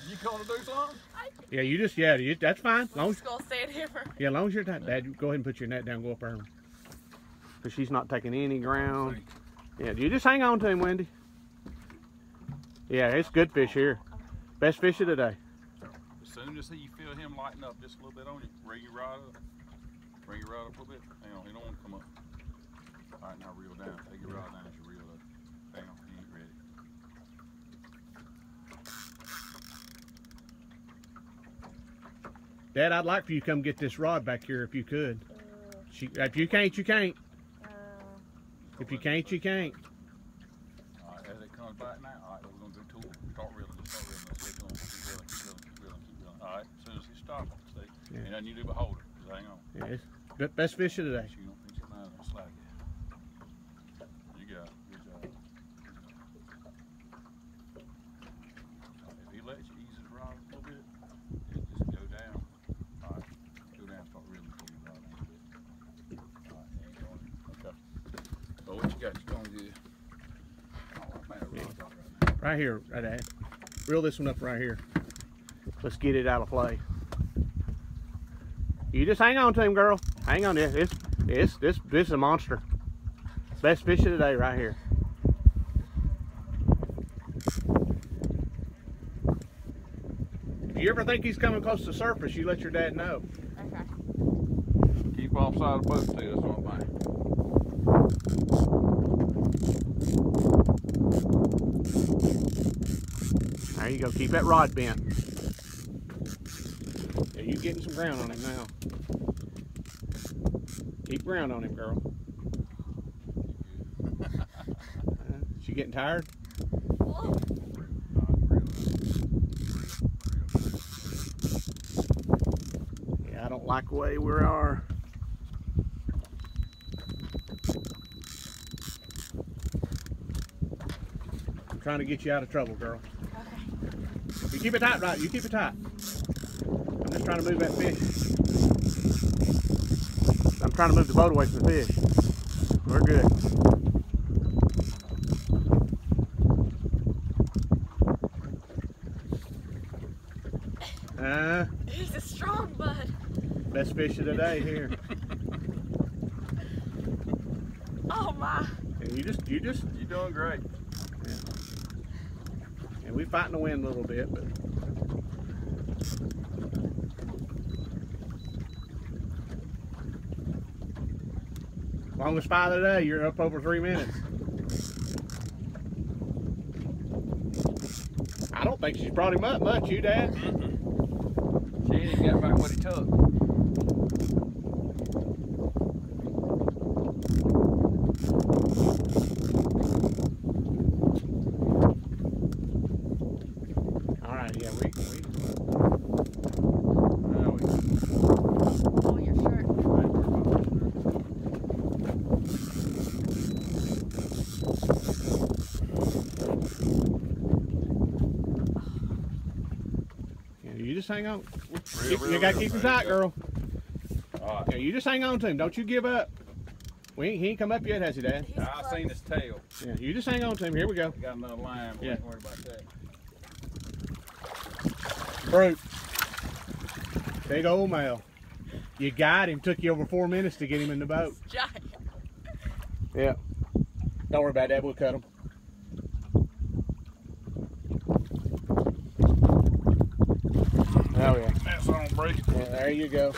You gonna do something? Yeah, you just, yeah, that's fine. I'm just gonna stand here for... Yeah, as long as you're not, Dad, go ahead and put your net down and go up there. Because she's not taking any ground. Yeah, you just hang on to him, Wendy. Yeah, it's good fish here. Best fish of the day. As soon as you feel him lighten up just a little bit on you, bring your rod up. Bring your rod up a little bit. Hang on, he don't want to come up. All right, now reel down. Take your rod down as you reel up. Hang on, he ain't ready. Dad, I'd like for you to come get this rod back here if you could. If you can't, you can't. If you can't, you can't. All right, as it comes back now, all right, we're going to do two. Start reeling, just start reeling. Let's keep going. Keep reeling, keep reeling, keep reeling, keep reeling. All right, as soon as he stops, see? Yeah. And then you do but hold it. Just hang on. Yeah, it's best fish of the day. You don't pinch it now, don't slack it. You got it. Good job. If he lets you ease his rod a little bit, just go down. All right, go down, start reeling for your rod down a bit. All right, ain't going. Okay. So what you got? You going good? Oh, man, the rod's out right now. Right here, right there. Reel this one up right here. Let's get it out of play. You just hang on to him, girl. Hang on there. This is a monster. Best fish of the day right here. If you ever think he's coming close to the surface, you let your dad know. Okay. Keep offside of the boat too, that's what I'm saying. There you go. Keep that rod bent. Yeah, you getting some ground on him now. Keep ground on him, girl. She getting tired? Yeah, I don't like the way we are. I'm trying to get you out of trouble, girl. Okay. You keep it tight, right? You keep it tight. I'm just trying to move that fish. I'm trying to move the boat away from the fish. We're good. He's a strong bud. Best fish of the day here. Oh my. And you're doing great. Yeah. And we fighting the wind a little bit, but longest fight of the day. You're up over 3 minutes. I don't think she's brought him up much, you, Dad. She ain't even got back what he took. All right, yeah, we Oh, your shirt. yeah, you just hang on. Real, You gotta keep him tight, girl. All right. Yeah, you just hang on to him. Don't you give up. He ain't come up yet, has he, Dad? I seen his tail. Yeah, you just hang on to him. Here we go. Got another line, but Yeah. we ain't worried about that. Fruit. Big old male. You got him. Took you over 4 minutes to get him in the boat. Giant. Yeah. Don't worry about that. We'll cut him. Oh, yeah. That's on break. Yeah, there you go.